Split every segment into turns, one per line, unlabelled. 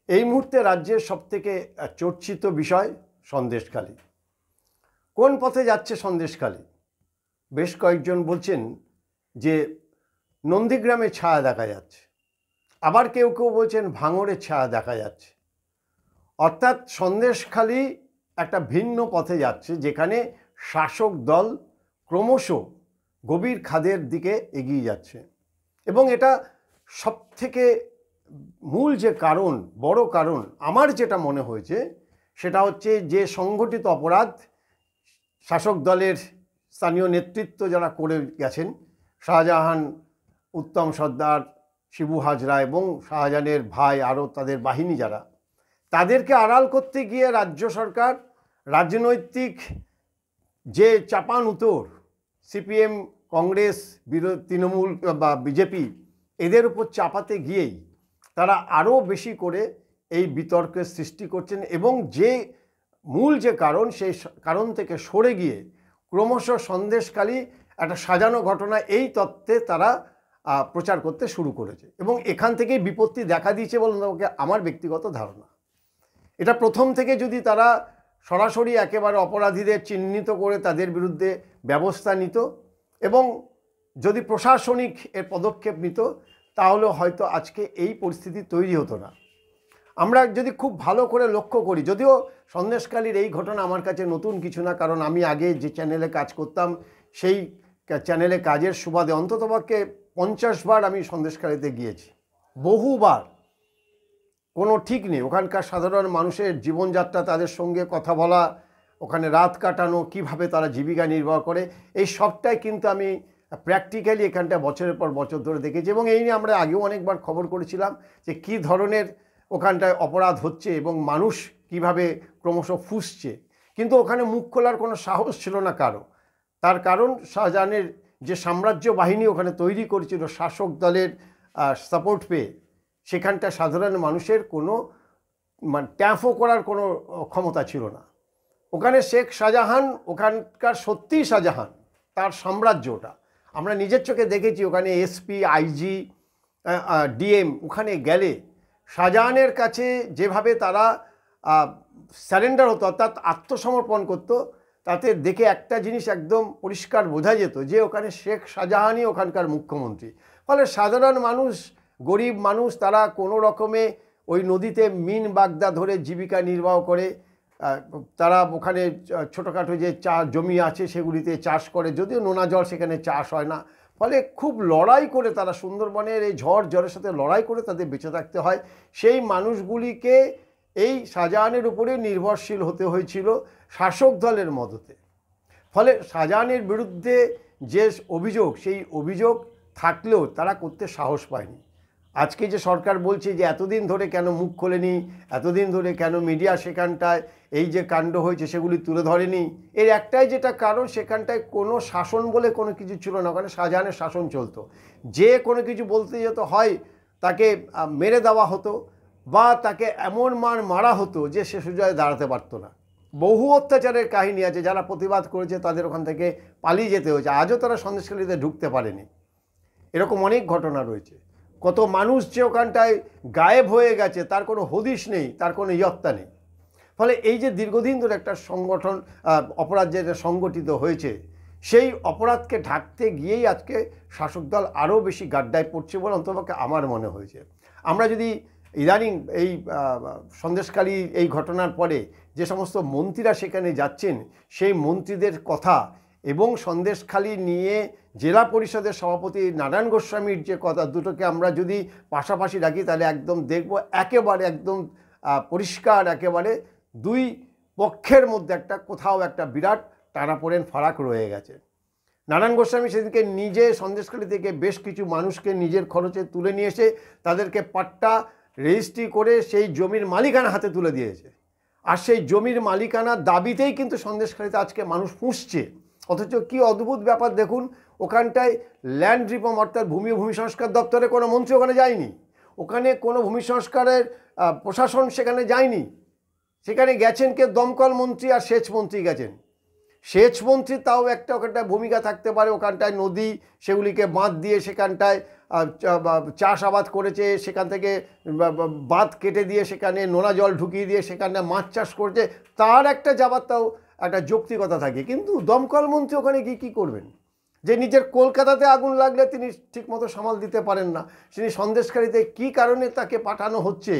এই মুহূর্তে রাজ্যের সবথেকে চর্চিত বিষয় সন্দেশখালী। কোন পথে যাচ্ছে সন্দেশখালী? বেশ কয়েকজন বলছেন যে নন্দীগ্রামে ছায়া দেখা যাচ্ছে, আবার কেউ কেউ বলছেন ভাঙড়ের ছায়া দেখা যাচ্ছে। অর্থাৎ সন্দেশখালী একটা ভিন্ন পথে যাচ্ছে, যেখানে শাসক দল ক্রমশ গভীর খাদের দিকে এগিয়ে যাচ্ছে। এবং এটা সবথেকে মূল যে কারণ, বড় কারণ আমার যেটা মনে হয়েছে, সেটা হচ্ছে যে সংগঠিত অপরাধ শাসক দলের স্থানীয় নেতৃত্ব যারা করে গেছেন, শাহজাহান, উত্তম সর্দার, শিবু হাজরা এবং শাহজাহানের ভাই আরও তাদের বাহিনী যারা, তাদেরকে আড়াল করতে গিয়ে রাজ্য সরকার রাজনৈতিক যে চাপান উত্তর সিপিএম, কংগ্রেস, তৃণমূল বা বিজেপি এদের উপর চাপাতে গিয়েই তারা আরও বেশি করে এই বিতর্কের সৃষ্টি করছেন এবং যে মূল যে কারণ, সেই কারণ থেকে সরে গিয়ে ক্রমশ সন্দেশখালী একটা সাজানো ঘটনা এই তত্ত্বে তারা প্রচার করতে শুরু করেছে এবং এখান থেকেই বিপত্তি দেখা দিয়েছে বলে আমার ব্যক্তিগত ধারণা। এটা প্রথম থেকে যদি তারা সরাসরি একেবারে অপরাধীদের চিহ্নিত করে তাদের বিরুদ্ধে ব্যবস্থা নিত এবং যদি প্রশাসনিক এর পদক্ষেপ নিত, তাহলে হয়তো আজকে এই পরিস্থিতি তৈরি হতো না। আমরা যদি খুব ভালো করে লক্ষ্য করি, যদিও সন্দেশখালীর এই ঘটনা আমার কাছে নতুন কিছু না, কারণ আমি আগে যে চ্যানেলে কাজ করতাম সেই চ্যানেলে কাজের সুবাদে অন্ততপক্ষে 50 বার আমি সন্দেশখালীতে গিয়েছি, বহুবার। কোনো ঠিক নেই, ওখানকার সাধারণ মানুষের জীবনযাত্রা, তাদের সঙ্গে কথা বলা, ওখানে রাত কাটানো, কিভাবে তারা জীবিকা নির্বাহ করে, এই সবটাই কিন্তু আমি প্র্যাকটিক্যালি এখানটা বছরের পর বছর ধরে দেখেছি। এবং এই নিয়ে আমরা আগেও অনেকবার খবর করেছিলাম যে কী ধরনের ওখানটায় অপরাধ হচ্ছে এবং মানুষ কিভাবে ক্রমশ ফুঁসছে, কিন্তু ওখানে মুখ খোলার কোনো সাহস ছিল না কারো। তার কারণ শাহজাহানের যে সাম্রাজ্য বাহিনী ওখানে তৈরি করেছিল শাসক দলের সাপোর্ট পেয়ে, সেখানটা সাধারণ মানুষের কোনো ট্যাফও করার কোনো ক্ষমতা ছিল না। ওখানে শেখ শাহজাহান, ওখানকার সত্যিই শাহজাহান, তার সাম্রাজ্যটা আমরা নিজের চোখে দেখেছি। ওখানে এসপি, আইজি, ডিএম ওখানে গেলে শাহজাহানের কাছে যেভাবে তারা স্যারেন্ডার হতো, অর্থাৎ আত্মসমর্পণ করতো, তাতে দেখে একটা জিনিস একদম পরিষ্কার বোঝা যেত যে ওখানে শেখ শাহজাহানই ওখানকার মুখ্যমন্ত্রী। ফলে সাধারণ মানুষ, গরিব মানুষ, তারা কোনো রকমে ওই নদীতে মিন বাগদা ধরে জীবিকা নির্বাহ করে। তারা ওখানে ছোটোখাটো যে জমি আছে সেগুলিতে চাষ করে, যদিও নোনা জল সেখানে চাষ হয় না। ফলে খুব লড়াই করে তারা সুন্দরবনের এই ঝড় জলের সাথে লড়াই করে তাদের বেঁচে থাকতে হয়। সেই মানুষগুলিকে এই শাহজাহানের উপরে নির্ভরশীল হতে হয়েছিল শাসক দলের মদতে। ফলে শাহজাহানের বিরুদ্ধে যে অভিযোগ, সেই অভিযোগ থাকলেও তারা করতে সাহস পায়নি। আজকে যে সরকার বলছে যে এতদিন ধরে কেন মুখ খোলেনি, এতদিন ধরে কেন মিডিয়া সেখানটায় এই যে কাণ্ড হয়েছে সেগুলি তুলে ধরেনি, এর একটাই যেটা কারণ, সেখানটায় কোনো শাসন বলে কোনো কিছু ছিল না। ওখানে শাহজাহানের শাসন চলতো। যে কোনো কিছু বলতে যেত হয় তাকে মেরে দেওয়া হতো বা তাকে এমন মারা হতো যে সে সুযোগে দাঁড়াতে পারতো না। বহু অত্যাচারের কাহিনী আছে, যারা প্রতিবাদ করেছে তাদের ওখান থেকে পালিয়ে যেতে হয়েছে, আজও তারা সন্দেশখালীতে ঢুকতে পারেনি। এরকম অনেক ঘটনা রয়েছে। কত মানুষ যে ওখানটায় গায়েব হয়ে গেছে, তার কোনো হদিশ নেই, তার কোনো ইয়ত্তা নেই। ফলে এই যে দীর্ঘদিন ধরে একটা সংগঠন অপরাধ যেটা সংগঠিত হয়েছে, সেই অপরাধকে ঢাকতে গিয়েই আজকে শাসক দল আরও বেশি গাড্ডায় পড়ছে বলে অন্ততপক্ষে আমার মনে হয়েছে। আমরা যদি ইদানিং এই সন্দেশখালী এই ঘটনার পরে যে সমস্ত মন্ত্রীরা সেখানে যাচ্ছেন, সেই মন্ত্রীদের কথা এবং সন্দেশখালী নিয়ে জেলা পরিষদের সভাপতি নারায়ণ গোস্বামীর যে কথা, দুটোকে আমরা যদি পাশাপাশি রাখি তাহলে একদম দেখব একেবারে একদম পরিষ্কার, একেবারে দুই পক্ষের মধ্যে একটা কোথাও একটা বিরাট টানাপোড়েন ফারাক রয়ে গেছে। নারায়ণ গোস্বামী সেদিনকে নিজে সন্দেশখালী থেকে বেশ কিছু মানুষকে নিজের খরচে তুলে নিয়ে এসে তাদেরকে পাট্টা রেজিস্ট্রি করে সেই জমির মালিকানা হাতে তুলে দিয়েছে। আর সেই জমির মালিকানার দাবিতেই কিন্তু সন্দেশখালীতে আজকে মানুষ পুষছে। অথচ কী অদ্ভুত ব্যাপার দেখুন, ওখানটায় ল্যান্ড রিফর্ম অর্থাৎ ভূমি সংস্কার দপ্তরে কোনো মন্ত্রী ওখানে যায়নি, ওখানে কোনো ভূমি সংস্কারের প্রশাসন সেখানে যায়নি। সেখানে গেছেন কে? দমকল মন্ত্রী আর সেচ মন্ত্রী গেছেন। সেচ মন্ত্রী তাও ওখানটায় ভূমিকা থাকতে পারে, ওখানটায় নদী সেগুলিকে বাঁধ দিয়ে সেখানটায় চাষাবাদ করেছে, সেখান থেকে বাঁধ কেটে দিয়ে সেখানে নোনা জল ঢুকিয়ে দিয়ে সেখানে মাছ চাষ করেছে, তার একটা যাবারটাও একটা যৌক্তিকতা থাকে। কিন্তু দমকল মন্ত্রী ওখানে গিয়ে কী করবেন? যে নিজের কলকাতাতে আগুন লাগলে তিনি ঠিকমতো সামাল দিতে পারেন না, তিনি সন্দেশখালিতে কী কারণে তাকে পাঠানো হচ্ছে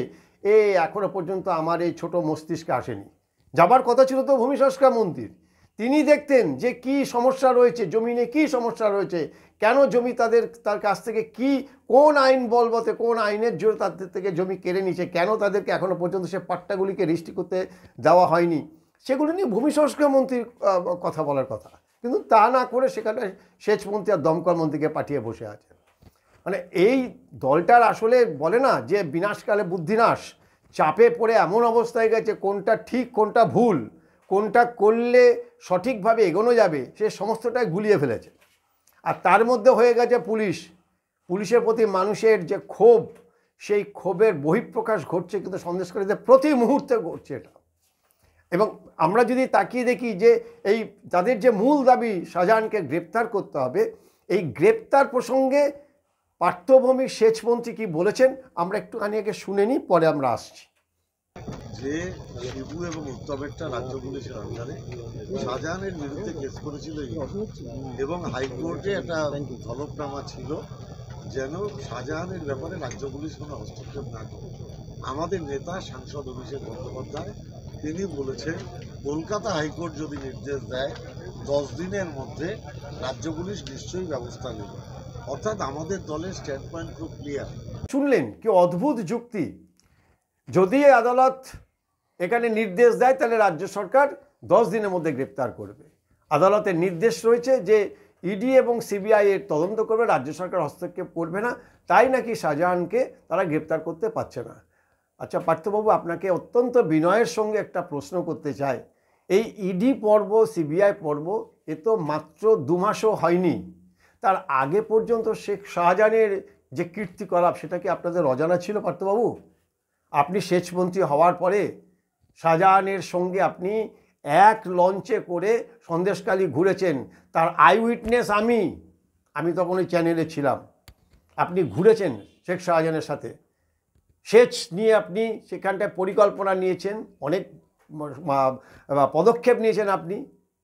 এখনও পর্যন্ত আমার এই ছোট মস্তিষ্কে আসেনি। যাবার কথা ছিল তো ভূমি সংস্কার মন্ত্রীর, তিনি দেখতেন যে কি সমস্যা রয়েছে, জমিনে কি সমস্যা রয়েছে, কেন জমি তার কাছ থেকে কোন আইন বলবতে, কোন আইনের জোরে তাদের থেকে জমি কেড়ে নিচ্ছে, কেন তাদেরকে এখনও পর্যন্ত সে পাট্টাগুলিকে রেজিস্ট্রি করতে দেওয়া হয়নি, সেগুলো নিয়ে ভূমি সংস্কার মন্ত্রীর কথা বলার কথা। কিন্তু তা না করে সেখানে সেচ মন্ত্রী আর দমকল মন্ত্রীকে পাঠিয়ে বসে আছে। মানে এই দলটার আসলে বলে না যে বিনাশকালে বুদ্ধিনাশ, চাপে পড়ে এমন অবস্থায় গেছে কোনটা ঠিক কোনটা ভুল, কোনটা করলে সঠিকভাবে এগোনো যাবে, সে সমস্তটাই গুলিয়ে ফেলেছে। আর তার মধ্যে হয়ে গেছে পুলিশের প্রতি মানুষের যে ক্ষোভ, সেই ক্ষোভের বহিঃপ্রকাশ ঘটছে কিন্তু সন্দেশকারীতে প্রতি মুহূর্তে ঘটছে এটা। এবং আমরা যদি তাকিয়ে দেখি যে এই তাদের যে মূল দাবি শাহজাহানকে গ্রেপ্তার করতে হবে, এই গ্রেপ্তার প্রসঙ্গে পার্থভূমির সেচমন্ত্রী কি বলেছেন আমরা একটুখানি আগে শুনে নিই, পরে আমরা আসছি।
যে শিবু এবং উত্তমেরটা রাজ্য পুলিশের আন্ডারে শাহজাহানের বিরুদ্ধে কেস করেছিল এবং হাইকোর্টে একটা হলফনামা ছিল যেন শাহজাহানের ব্যাপারে রাজ্য পুলিশ কোনো হস্তক্ষেপ না করে। আমাদের নেতা সাংসদ অভিষেক বন্দ্যোপাধ্যায় তিনি বলেছেন কলকাতা হাইকোর্ট যদি নির্দেশ দেয় 10 দিনের মধ্যে রাজ্য পুলিশ নিশ্চয়ই ব্যবস্থা নেবে। অর্থাৎ আমাদের দলের স্ট্যান্ড পয়েন্ট খুব ক্লিয়ার।
শুনলেন কি অদ্ভুত যুক্তি? যদি আদালত এখানে নির্দেশ দেয় তাহলে রাজ্য সরকার 10 দিনের মধ্যে গ্রেপ্তার করবে। আদালতের নির্দেশ রয়েছে যে ইডি এবং সিবিআই এর তদন্ত করবে, রাজ্য সরকার হস্তক্ষেপ করবে না, তাই নাকি শাহজাহানকে তারা গ্রেপ্তার করতে পারছে না। আচ্ছা পার্থবাবু, আপনাকে অত্যন্ত বিনয়ের সঙ্গে একটা প্রশ্ন করতে চাই। এই ইডি পর্ব সিবিআই পর্ব এ তো মাত্র 2 মাসও হয়নি, তার আগে পর্যন্ত শেখ শাহজাহানের যে কীর্তিকলাপ সেটা কি আপনাদের অজানা ছিল পার্থবাবু? আপনি সেচমন্ত্রী হওয়ার পরে শাহজাহানের সঙ্গে আপনি এক লঞ্চে করে সন্দেশখালি ঘুরেছেন, তার আই উইটনেস আমি তখন ওই চ্যানেলে ছিলাম। আপনি ঘুরেছেন শেখ শাহজাহানের সাথে, সেচ নিয়ে আপনি সেখানটায় পরিকল্পনা নিয়েছেন, অনেক পদক্ষেপ নিয়েছেন, আপনি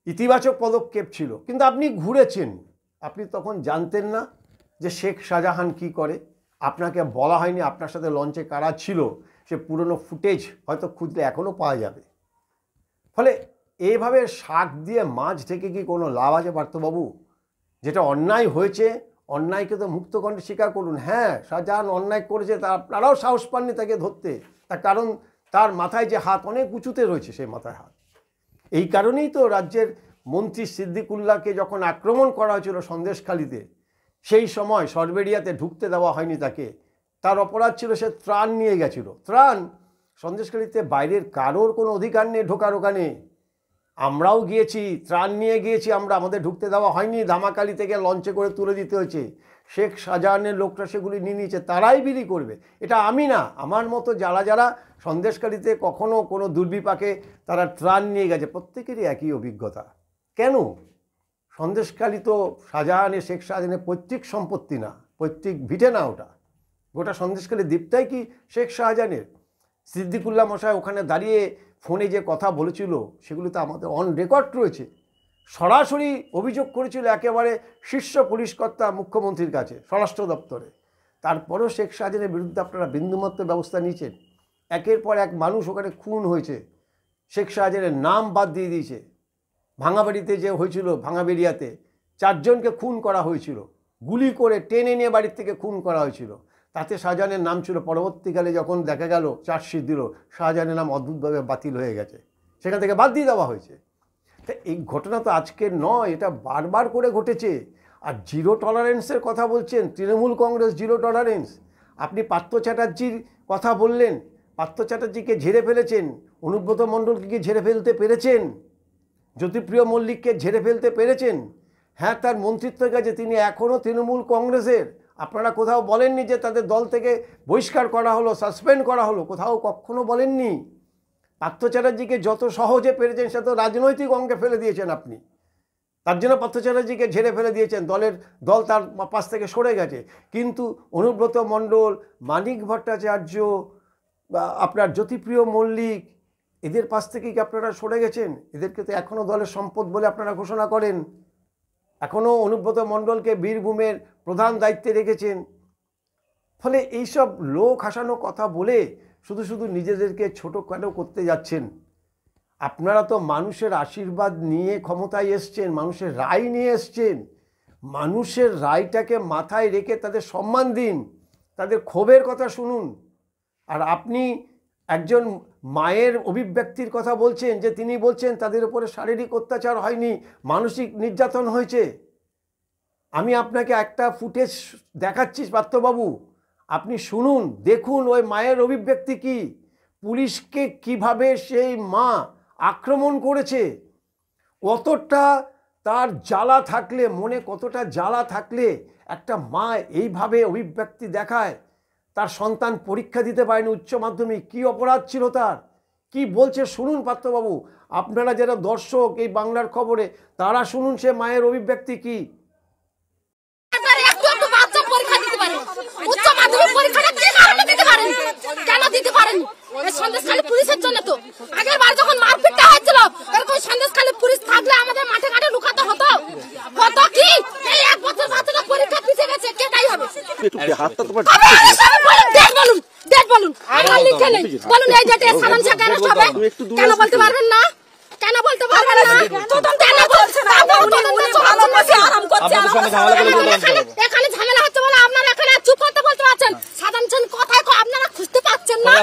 ইতিবাচক পদক্ষেপ ছিল, কিন্তু আপনি ঘুরেছেন। আপনি তখন জানতেন না যে শেখ শাহজাহান কি করে, আপনাকে বলা হয়নি আপনার সাথে লঞ্চে কারা ছিল, সে পুরনো ফুটেজ হয়তো খুঁজলে এখনও পাওয়া যাবে। ফলে এইভাবে শাক দিয়ে মাছ ঢেকে কি কোনো লাভ আছে পার্থবাবু? যেটা অন্যায় হয়েছে, অন্যায়কে তো মুক্তকণ্ঠে স্বীকার করুন। হ্যাঁ, শাহজাহান অন্যায় করেছে, তা আপনারাও সাহস পাননি তাকে ধরতে, তার কারণ তার মাথায় যে হাত অনেক উঁচুতে রয়েছে, সেই মাথায় হাত। এই কারণেই তো রাজ্যের মন্ত্রী সিদ্দিকুল্লাহকে যখন আক্রমণ করা হয়েছিল সন্দেশখালিতে, সেই সময় সরবেরিয়াতে ঢুকতে দেওয়া হয়নি তাকে। তার অপরাধ ছিল সে ত্রাণ নিয়ে গেছিল। ত্রাণ সন্দেশখালিতে বাইরের কারোর কোনো অধিকার নেই ঢোকার ওখানে। আমরাও গিয়েছি, ত্রাণ নিয়ে গিয়েছি, আমাদের ঢুকতে দেওয়া হয়নি, ধামাকালি থেকে লঞ্চে করে তুলে দিতে হয়েছে। শেখ শাহজাহানের লোকরা সেগুলি নিয়ে নিয়েছে, তারাই বিলি করবে। এটা আমি না, আমার মতো যারা সন্দেশখালিতে কখনো কোনো দুর্বিপাকে তারা ত্রাণ নিয়ে গেছে, প্রত্যেকেরই একই অভিজ্ঞতা। কেন? সন্দেশখালি তো শেখ শাহজাহানের পৈতৃক সম্পত্তি না, পৈতৃক ভিটে না ওটা। গোটা সন্দেশখালি দ্বীপটাই কি শেখ শাহজাহানের? সিদ্দিকুল্লাহ মশাই ওখানে দাঁড়িয়ে ফোনে যে কথা বলেছিল সেগুলো তো আমাদের অন রেকর্ড রয়েছে। সরাসরি অভিযোগ করেছিল একেবারে শীর্ষ পুলিশ কর্তা মুখ্যমন্ত্রীর কাছে, স্বরাষ্ট্র দপ্তরে। তারপরেও শেখ শাহজাহানের বিরুদ্ধে আপনারা বিন্দুমাত্র ব্যবস্থা নিয়েছেন। একের পর এক মানুষ ওখানে খুন হয়েছে, শেখ শাহজাহানের নাম বাদ দিয়ে দিয়েছে। ভাঙাবাড়িতে যে হয়েছিল, ভাঙাবেড়িয়াতে 4 জনকে খুন করা হয়েছিল, গুলি করে টেনে নিয়ে বাড়ির থেকে খুন করা হয়েছিল। তাতে শাহজাহানের নাম ছিল, পরবর্তীকালে যখন দেখা গেল চার্জশিট দিল, শাহজাহানের নাম অদ্ভুতভাবে বাতিল হয়ে গেছে, সেখান থেকে বাদ দিয়ে দেওয়া হয়েছে। তা এই ঘটনা তো আজকের নয়, এটা বারবার করে ঘটেছে। আর জিরো টলারেন্সের কথা বলছেন, তৃণমূল কংগ্রেস জিরো টলারেন্স। আপনি পার্থ চ্যাটার্জির কথা বললেন, পার্থ চ্যাটার্জিকে ঝেড়ে ফেলেছেন, অনুব্রত মণ্ডলকে কি ঝেড়ে ফেলতে পেরেছেন? জ্যোতিপ্রিয় মল্লিককে ঝেড়ে ফেলতে পেরেছেন? হ্যাঁ, তার মন্ত্রিত্বের কাছে তিনি এখনও তৃণমূল কংগ্রেসের। আপনারা কোথাও বলেননি যে তাদের দল থেকে বহিষ্কার করা হলো, সাসপেন্ড করা হলো, কোথাও কখনো বলেননি। পার্থ চ্যাটার্জিকে যত সহজে পেরেছেন সে তো রাজনৈতিক অঙ্গে ফেলে দিয়েছেন আপনি। তার জন্য পার্থ চ্যাটার্জিকে ঝেড়ে ফেলে দিয়েছেন, দল তার পাশ থেকে সরে গেছে। কিন্তু অনুব্রত মণ্ডল, মানিক ভট্টাচার্য, আপনার জ্যোতিপ্রিয় মল্লিক, এদের পাশ থেকে কি আপনারা সরে গেছেন? এদেরকে তো এখনও দলের সম্পদ বলে আপনারা ঘোষণা করেন, এখনও অনুব্রত মণ্ডলকে বীরভূমের প্রধান দায়িত্বে রেখেছেন। ফলে এইসব লোক হাসানো কথা বলে শুধু শুধু নিজেদেরকে ছোটো কেন করতে যাচ্ছেন? আপনারা তো মানুষের আশীর্বাদ নিয়ে ক্ষমতায় এসছেন, মানুষের রায় নিয়ে এসছেন। মানুষের রায়টাকে মাথায় রেখে তাদের সম্মান দিন, তাদের ক্ষোভের কথা শুনুন। আর আপনি একজন মায়ের অভিব্যক্তির কথা বলছেন, যে তিনি বলছেন তাদের উপরে শারীরিক অত্যাচার হয়নি, মানসিক নির্যাতন হয়েছে। আমি আপনাকে একটা ফুটেজ দেখাচ্ছি পার্থবাবু, আপনি শুনুন, দেখুন ওই মায়ের অভিব্যক্তি কি, পুলিশকে কিভাবে সেই মা আক্রমণ করেছে। কতটা তার জ্বালা থাকলে, মনে কতটা জ্বালা থাকলে একটা মা এইভাবে অভিব্যক্তি দেখায়। তার সন্তান পরীক্ষা দিতে পারেনি উচ্চ মাধ্যমিক, কী অপরাধ ছিল তার, কি বলছে শুনুন পার্থবাবু। আপনারা যারা দর্শক এই বাংলার খবরে, তারা শুনুন সে মায়ের অভিব্যক্তি কি।
সন্দেশখালী পুলিশের জন্য তো আগের বার যখন মারপিটটা হয়েছিল, এরকম সন্দেশখালী পুলিশ থাকলে আমাদের মাঠে ঘাটে লুকাতে হতো কি? এই এক বছর বাচ্চাটা পরীক্ষা পিছিয়ে গেছে, কে তাই হবে? ডেট বলুন, আমার লিখে নেই, বলুন এই ডেটে সালাম শেখ অ্যারেস্ট হবে। কেন বলতে পারবেন না? কেন বলতে পারবেন না? কেন বলছেন এখানে ঝামেলা হচ্ছে বলে আপনারা এখানে চুপ করতে বলতে পারছেন? সাধারণ কথায় আপনারা খুঁজতে পাচ্ছেন না?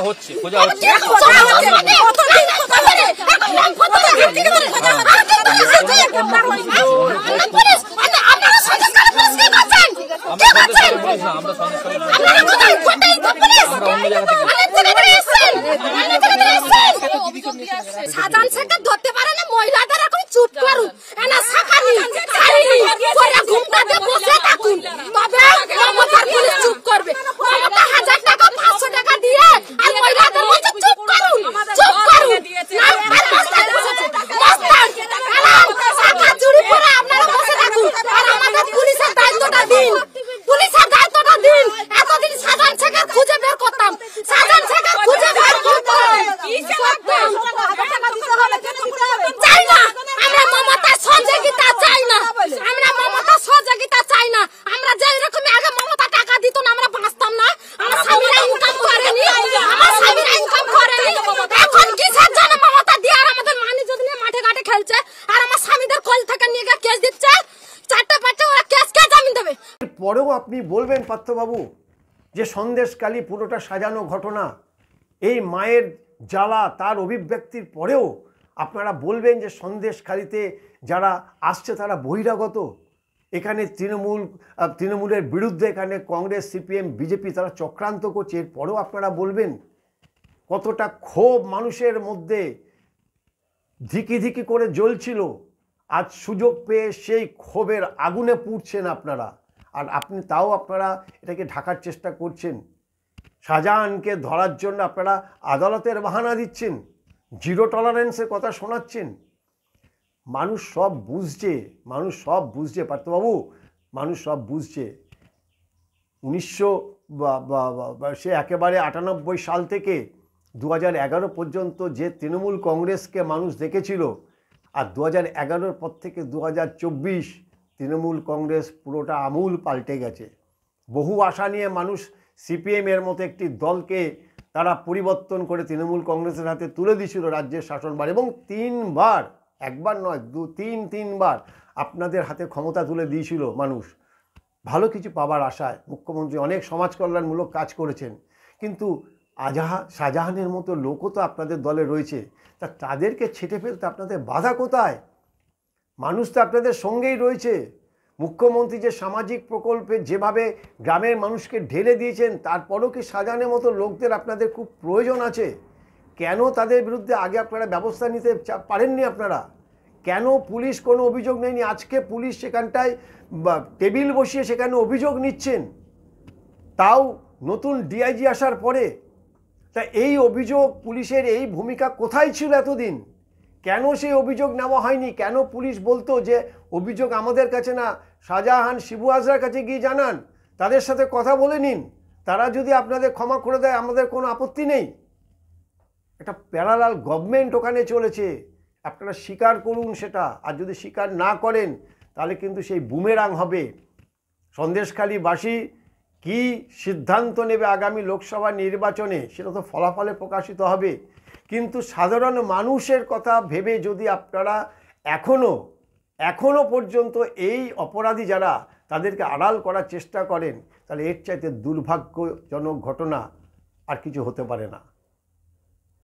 সাধারণ শেখা ধরতে পারে না, মহিলাদের এখন চুপ করুন, বসে থাকুন, তবে মমতার পুলিশ চুপ করবে। মমতা 1000 টাকা 500 টাকা দিয়ে আর মহিলাদের বলছে চুপ করুন, চুপ করুন। চুরি করে আপনারা বসে থাকুন, আর আমাদের পুলিশের দায়িত্বটা দিন, পুলিশের দায়িত্বটা দিন। এতদিন সাধারণ শেখা খুঁজে বের করতাম, সাধারণ শেখা খুঁজে বের করতাম। চাই না আমরা মমতার সহযোগিতা, চাই না আমরা মমতার সহযোগিতা, চাই না আমরা। যে এরকম আগে মমতা টাকা দিত না, আমরা বাঁচতাম না। আমার স্বামীরা ইনকাম করেনি, আমার স্বামীরা ইনকাম করেনি, এখন কিসের জন্য মমতা দিয়ে আর আমাদের মানি যদি নিয়ে মাঠে ঘাটে খেলছে, আর আমার স্বামীদের কল থেকে নিয়ে গিয়ে কেস দিচ্ছে, 4টা ওরা কেস কে জামিন দেবে?
পরেও আপনি বলবেন পার্থবাবু যে সন্দেশখালী পুরোটা সাজানো ঘটনা, এই মায়ের জ্বালা, তার অভিব্যক্তির পরেও আপনারা বলবেন যে সন্দেশখালীতে যারা আসছে তারা বহিরাগত, এখানে তৃণমূলের বিরুদ্ধে এখানে কংগ্রেস, সিপিএম, বিজেপি তারা চক্রান্ত করছে, এরপরেও আপনারা বলবেন? কতটা ক্ষোভ মানুষের মধ্যে ধিকি ধিকি করে জ্বলছিল, আজ সুযোগ পেয়ে সেই ক্ষোভের আগুনে পুড়ছেন আপনারা। আর তাও আপনারা এটাকে ঢাকার চেষ্টা করছেন। শাহজাহানকে ধরার জন্য আপনারা আদালতের বাহানা দিচ্ছেন, জিরো টলারেন্সের কথা শোনাচ্ছেন। মানুষ সব বুঝছে, মানুষ সব বুঝছে পার্থবাবু, মানুষ সব বুঝছে। 1900 সে একেবারে 98 সাল থেকে 2011 পর্যন্ত যে তৃণমূল কংগ্রেসকে মানুষ দেখেছিল, আর 2011 পর থেকে 2024 তৃণমূল কংগ্রেস পুরোটা আমূল পাল্টে গেছে। বহু আশা নিয়ে মানুষ সিপিএমের মতো একটি দলকে তারা পরিবর্তন করে তৃণমূল কংগ্রেসের হাতে তুলে দিয়েছিল রাজ্যের শাসনভার, এবং 3 বার, একবার নয়, 3 বার আপনাদের হাতে ক্ষমতা তুলে দিয়েছিল মানুষ ভালো কিছু পাবার আশায়। মুখ্যমন্ত্রী অনেক সমাজ কল্যাণমূলক কাজ করেছেন, কিন্তু শাহজাহানের মতো লোকও তো আপনাদের দলে রয়েছে, তাদেরকে ছেঁটে ফেলতে আপনাদের বাধা কোথায়? মানুষ তো আপনাদের সঙ্গেই রয়েছে। মুখ্যমন্ত্রী যে সামাজিক প্রকল্পে যেভাবে গ্রামের মানুষকে ঢেলে দিয়েছেন, তারপরও কি শাহজাহানের মতো লোকদের আপনাদের খুব প্রয়োজন আছে? কেন তাদের বিরুদ্ধে আগে আপনারা ব্যবস্থা নিতে পারেননি? আপনারা কেন পুলিশ কোনো অভিযোগ নেয়নি? আজকে পুলিশ সেখানটায় টেবিল বসিয়ে সেখানে অভিযোগ নিচ্ছেন, তাও নতুন ডিআইজি আসার পরে। তা এই অভিযোগ, পুলিশের এই ভূমিকা কোথায় ছিল এতদিন? কেন সেই অভিযোগ নেওয়া হয়নি? কেন পুলিশ বলতো যে অভিযোগ আমাদের কাছে না, শাহজাহান শিবু হাজরার কাছে গিয়ে জানান, তাদের সাথে কথা বলে নিন। তারা যদি আপনাদের ক্ষমা করে দেয় আমাদের কোনো আপত্তি নেই। একটা প্যারালাল গভর্নমেন্ট ওখানে চলেছে, আপনারা স্বীকার করুন সেটা। আর যদি স্বীকার না করেন তাহলে কিন্তু সেই বুমেরাং হবে। সন্দেশখালীবাসী কি সিদ্ধান্ত নেবে আগামী লোকসভা নির্বাচনে সেটা তো ফলাফলে প্রকাশিত হবে, কিন্তু সাধারণ মানুষের কথা ভেবে যদি আপনারা এখনো পর্যন্ত এই অপরাধী যারা তাদেরকে আড়াল করার চেষ্টা করেন, তাহলে এর চাইতে দুর্ভাগ্যজনক ঘটনা আর কিছু হতে পারে না।